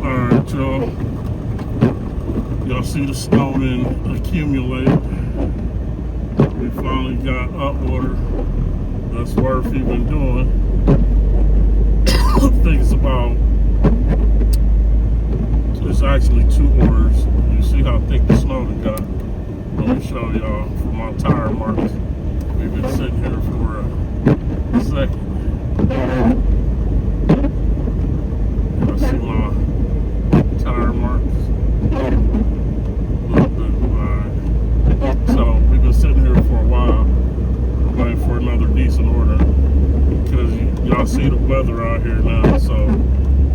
Alright, y'all. Y'all see the snow then accumulate. We finally got up order. That's worth even doing. I think it's actually 2 orders. You see how thick the snow done got. Let me show y'all from my tire marks. We've been sitting here for a second. I see my tire marks. A little bit. Alright. So we've been sitting here for a while, waiting for another decent order. Because y'all see the weather out here now, so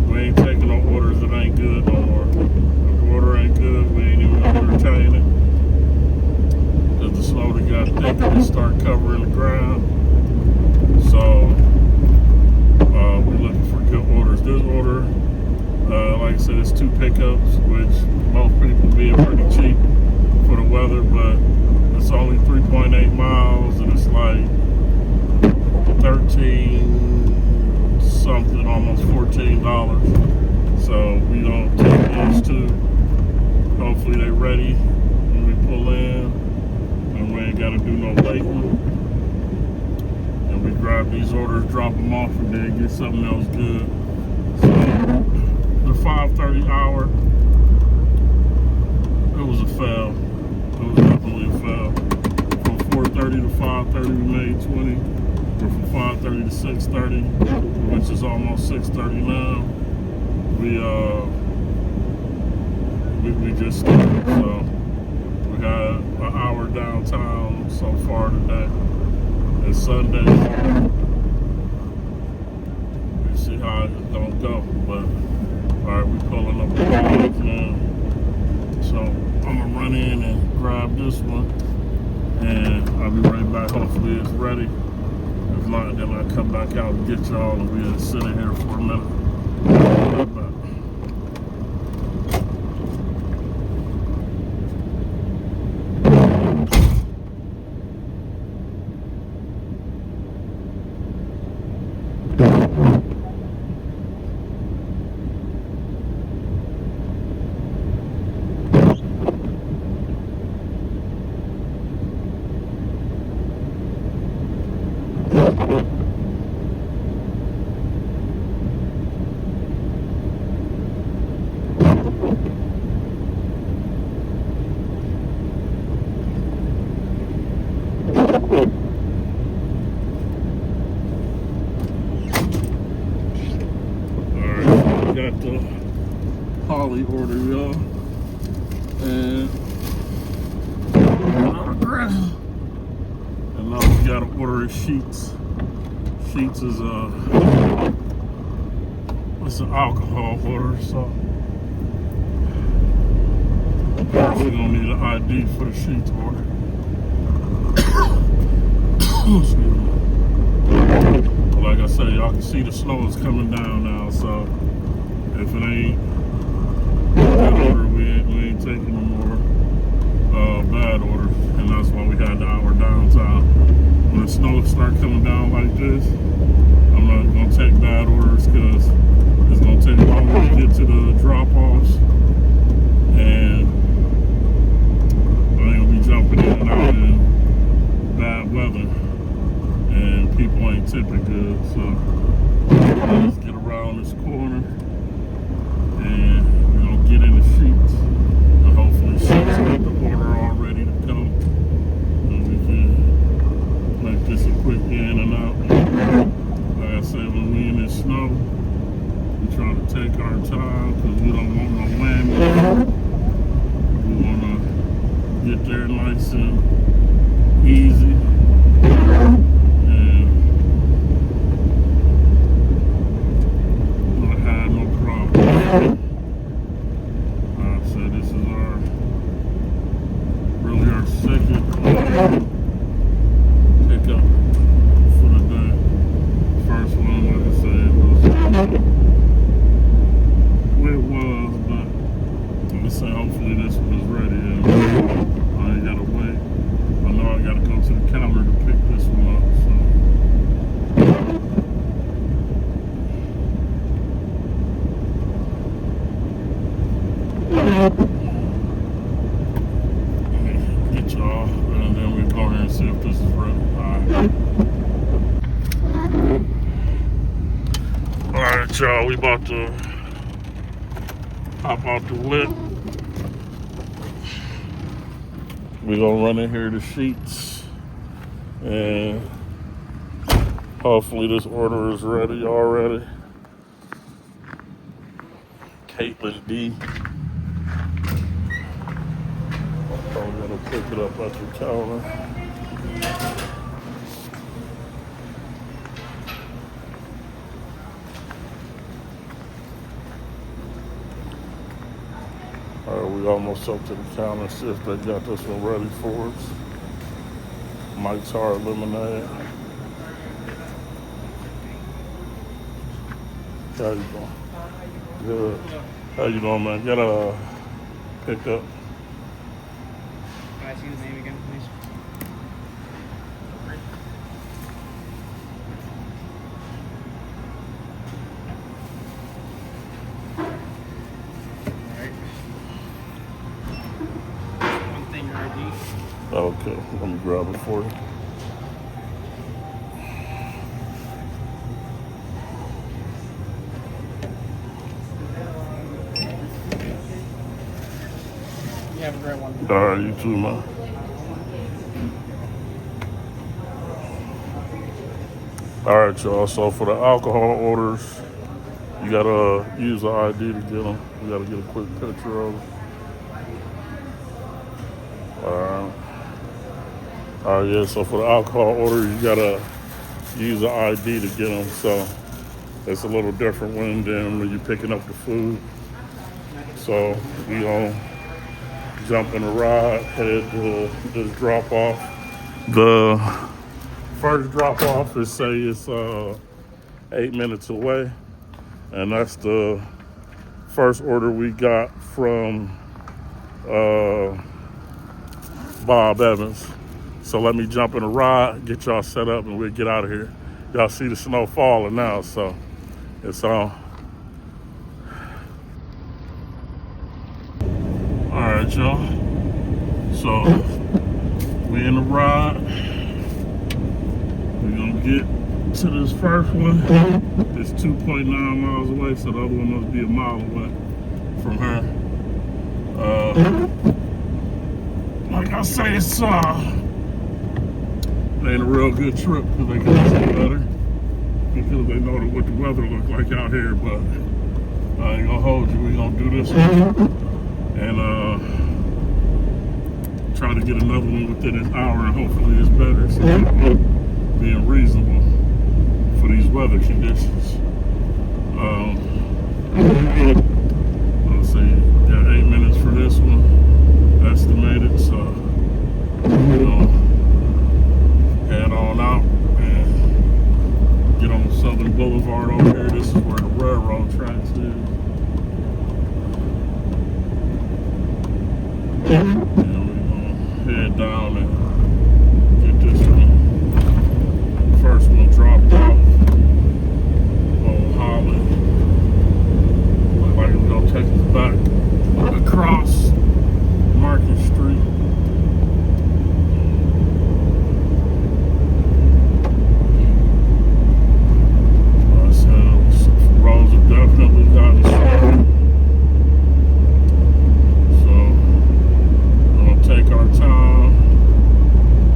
we ain't taking no orders that ain't good no more. If the order ain't good, we ain't even gonna entertain it. Because the snow that got thick, it start covering the ground. So we're looking for good orders. This order, like I said, it's 2 pickups, which most people being pretty cheap for the weather, but it's only 3.8 miles and it's like 13 something, almost $14. So we don't take these 2. Hopefully they ready when we pull in and we ain't gotta do no waiting. And we grab these orders, drop them off, and then get something else good. So the 5:30 hour, it was a fail. It was definitely a fail. From 4:30 to 5:30 we made 20. Or from 5:30 to 6:30, which is almost 6:30 now. We just started, so we had an hour downtown so far today. It's Sunday. We see how it's gonna go, but alright, we pulling up the lines now. So I'm gonna run in and grab this one, and I'll be right back. Hopefully it's ready. If not, then I'll come back out and get y'all, and we'll sit in here for a minute. Right back. Got the Holly order, y'all, and now we gotta order sheets. Sheets is it's an alcohol order, so we're gonna need an ID for the sheets order. Excuse me. Like I said, y'all can see the snow is coming down now, so if it ain't good order, we ain't taking no more bad orders, and that's why we had the hour downtown. When the snow start coming down like this, I'm not gonna take bad orders because it's gonna take longer to get to the drop-offs, and I ain't gonna be jumping in and out in bad weather, and people ain't tipping good. So let's get around this corner. And we're gonna get in the sheets, and hopefully sheets got the order all ready to come, and we can make this a quick in and out. Like I said, when we in this snow, we try to take our time because we don't want no whammy. We want to get there nice and easy. So this is really our second pickup for the day. First one, like I said, was where it was, but let me say hopefully this one is ready. And I ain't gotta wait. I know I gotta go to the counter to pick this one up. So Get y'all, and then we go here and see if this is ready. Alright, y'all, we about to hop out the lick. We gonna run in here to Sheets, and hopefully this order is ready already. Caitlin D. Probably gotta pick it up at the counter. Alright, we almost up to the counter, see if they got this one ready for us. Mike's Hard Lemonade. How you doing? Good. How you doing, man? Got a pickup. Can I see his name again, please? Alright. One thing, your ID. Okay, let me grab it for you. You have a great one. All right, you too, man. All right, y'all. So for the alcohol orders, you gotta use the ID to get them. You gotta get a quick picture of them. All right, yeah. So for the alcohol order, you gotta use the ID to get them. So it's a little different than when you're picking up the food. So we gonna jump in the ride, head to this drop off. The first drop off is say it's 8 minutes away, and that's the first order we got from Bob Evans. So let me jump in the ride, get y'all set up, and we'll get out of here. Y'all see the snow falling now, so it's on. All right, y'all. So we in the ride. We're gonna get to this first one. It's 2.9 miles away, so the other one must be a mile away from her. Like I say, it's it ain't a real good trip because they can see better, because they know what the weather look like out here. But I ain't gonna hold you. We gonna do this one and try to get another one within an hour, and hopefully it's better. So being reasonable for these weather conditions. Let's see, got 8 minutes for this one estimated, so we're gonna head on out and get on Southern Boulevard over here. This is where the railroad tracks is. And we're gonna head down and get this one, first one dropped off on Holland. Look like it's gonna take us back across Market Street. So roads have definitely gotten slower. So take our time.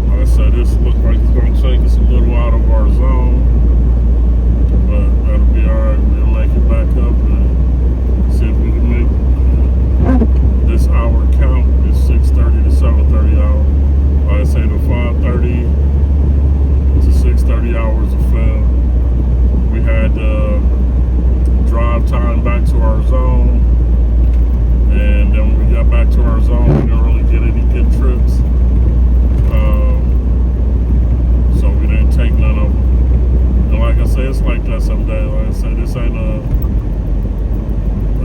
Like I said, this looks like it's going to take us a little out of our zone, but that'll be alright. We'll make it back up and see if we can make this hour count. It's 6:30 to 7:30 hour. Like I say, the 5:30 to 6:30 hours of film. We had drive time back to our zone, and then when we got back to our zone, we didn't really get any good trips. So we didn't take none of them. And like I say, it's like that someday. Like I say, this ain't a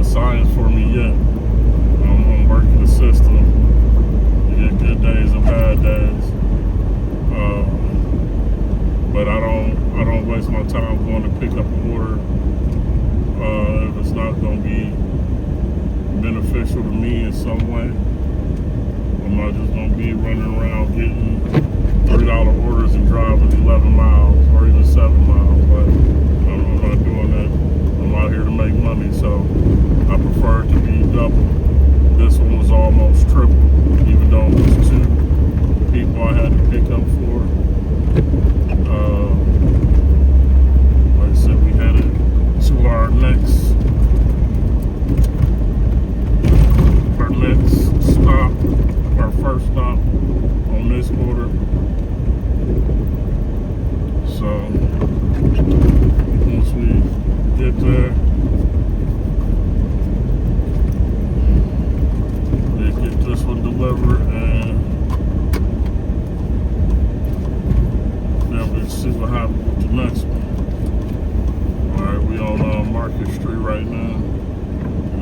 science for me yet. I'm working the system. You get good days and bad days. But I don't waste my time going to pick up an order if it's not going to be beneficial to me some way. I'm not just gonna be running around getting $3 orders and driving 11 miles or even 7 miles. Like, I'm not doing that. I'm out here to make money, so I prefer it to be double. This one was almost triple, even though it was 2 people I had to pick up for. Like I said, we headed to our next stop, our first stop on this order. So once we get there, we get this one delivered, and then we see what happens with the next one. Alright, we on Market Street right now.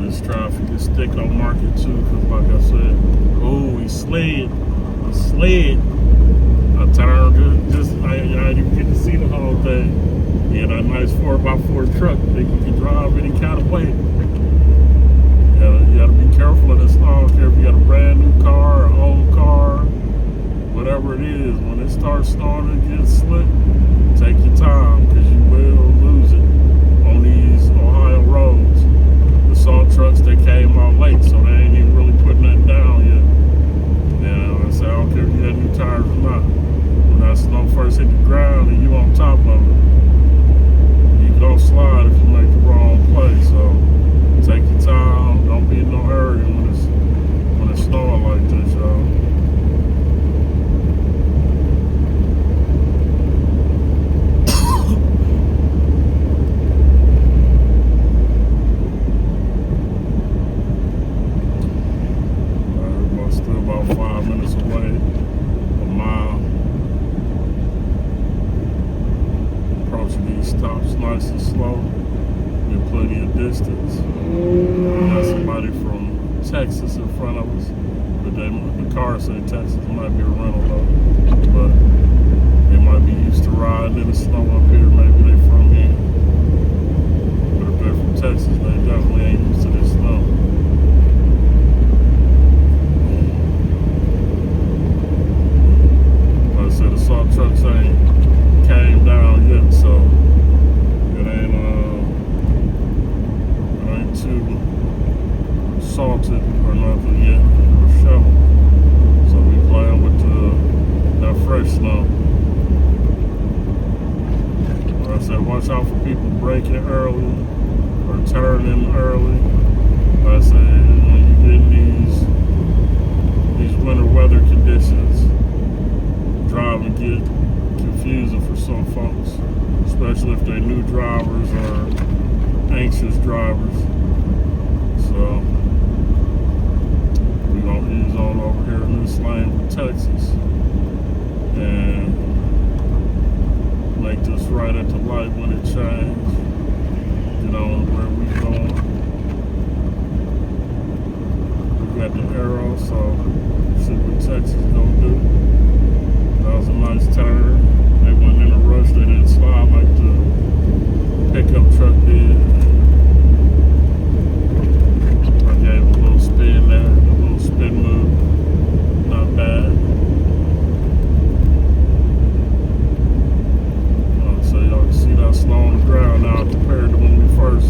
This traffic is thick on Market too, because like I said, oh, he slid. I turned I didn't even get to see the whole thing. He had a nice 4x4 truck that you can drive any kind of way. You gotta be careful of this snow. I don't care if you got a brand new car, or old car, whatever it is. When it starts snowing and gets slick, take your time, because you will lose it on these Ohio roads. Salt trucks, they came out late, so they ain't even really putting that down yet. And I said, I don't care if you had new tires or not. When that snow first hit the ground and you on top of it, you don't slide if you make the wrong play. So take your time, don't be in no hurry when it's snowing like this, y'all. About 5 minutes away, a mile. Approaching these stops nice and slow, with plenty of distance. We got somebody from Texas in front of us, but the car said Texas. It might be a rental though, but they might be used to riding in the snow up here. Maybe they from here, but if they're from Texas, they definitely ain't used to this snow. So the salt trucks ain't came down yet, so it ain't too salted or nothing yet for sure. So we playing with that fresh snow. Like I said, watch out for people braking early or turning early. Like I said, when you get in these winter weather conditions, driving get confusing for some folks, especially if they're new drivers or anxious drivers. So we're gonna ease on over here in this lane for Texas and make this right at the light when it changes. Get on where we going. We got the arrow, so see what Texas gonna do. That was a nice turn. They went in a rush. They didn't slide like the pickup truck did. I gave a little spin there, a little spin move. Not bad. So y'all can see that snow on the ground now compared to when we first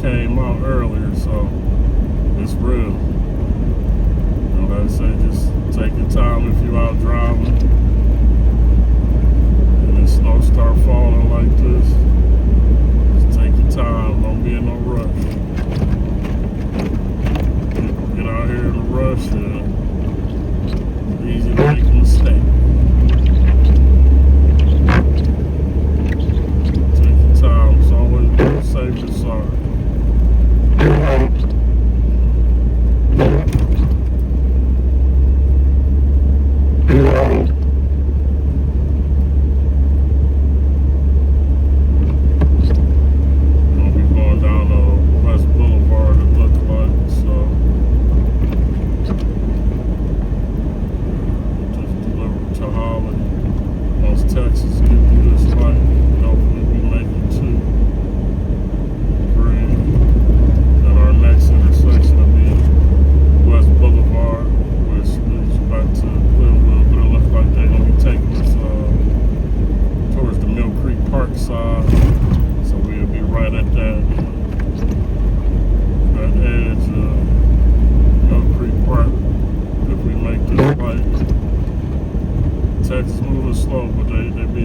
came out earlier. So it's real. Like I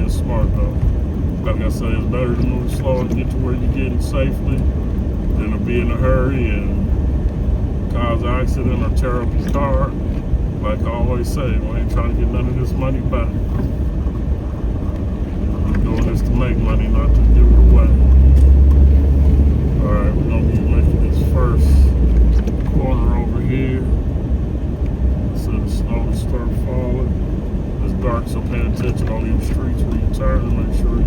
being smart though. Like I said, it's better to move slow and get to where you're getting safely than to be in a hurry and cause an accident or tear up your car. Like I always say, we ain't trying to get none of this money back. We're doing this to make money, not to give it away. Alright, we're gonna be making this first corner over here. So the snow will start falling. It's dark, so pay attention on these streets when you turn to make sure you're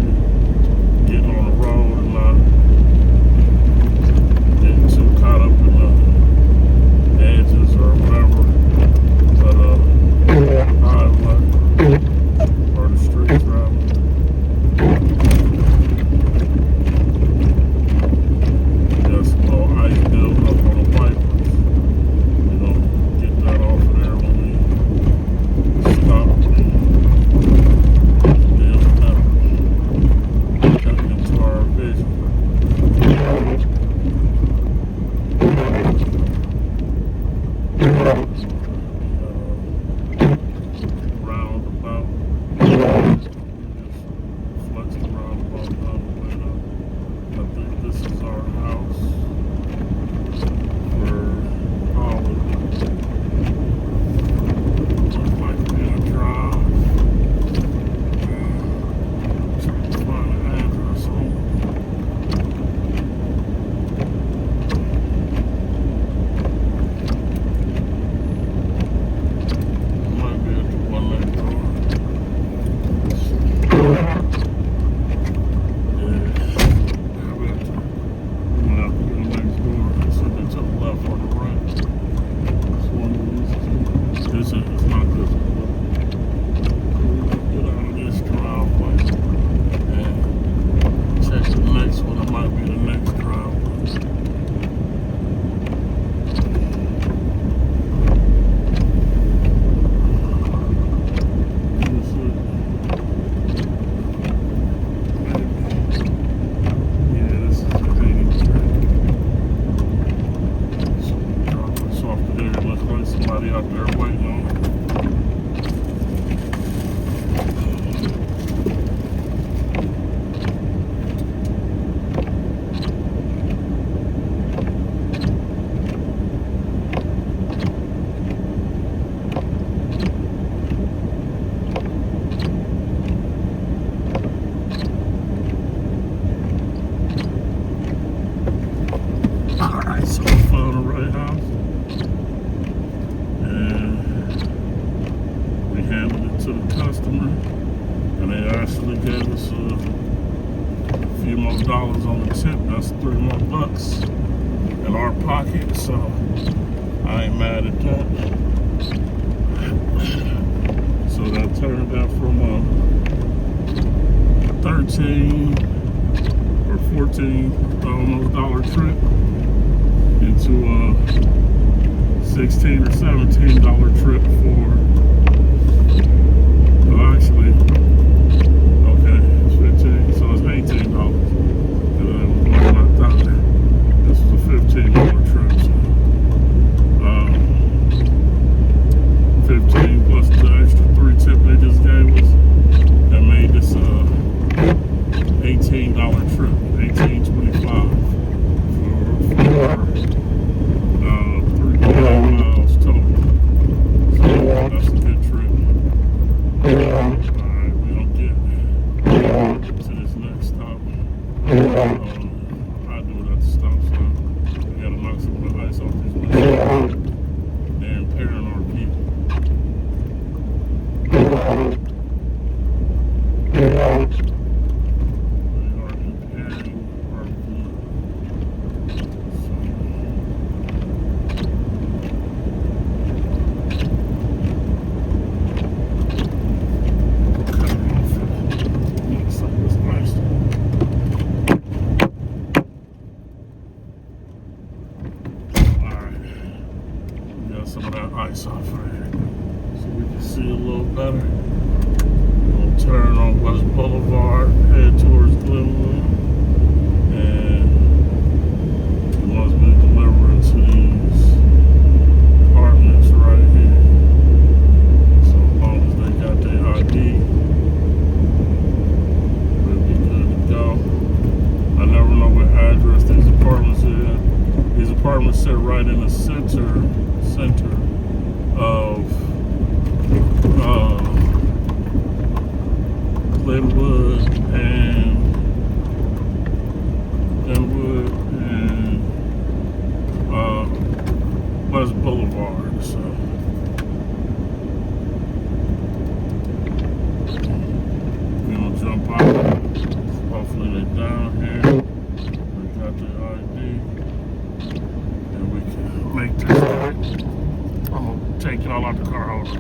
getting on the road and not getting too caught up in the edges or whatever. But highway or the streets rather. Got some little ice building up on the wipers. You know, getting that off of there when we stop and deal with that. Cutting into our vision. Roundabout. Flex the roundabout down the way up. I think this is our house for Holland. Looks like we're in a drive. Trying to find an address on it. Might be at the one next door. Out there waiting on it. Alright, so we found the right house. Handed it to the customer, and they actually gave us a few more dollars on the tip. That's $3 more in our pocket, so I ain't mad at that. So that turned out from a 13 or 14 almost dollar trip into a 16 or 17 dollar trip for actually, okay, it's 15, so it's $18. And then when I thought this was a $15 trip, so 15 plus the extra 3 tip they just gave us, that made this $18 trip, $18.25 for 3 miles total. So that's a good trip. Alright, we don't get to this next stop. I do it at the stop sign. We gotta knock some of the ice off these windows. They're impairing our people. They are impairing our people. Some of that ice off right here so we can see a little better. We'll turn on West Boulevard, head towards Glenwood, and we must be delivering to these apartments right here. So as long as they got their ID, apartment sit right in the center of Glenwood and West Boulevard. So we're gonna jump out. Hopefully they're down here. We got the ID, and we can make this. I'm gonna take it all out the car. Hold on.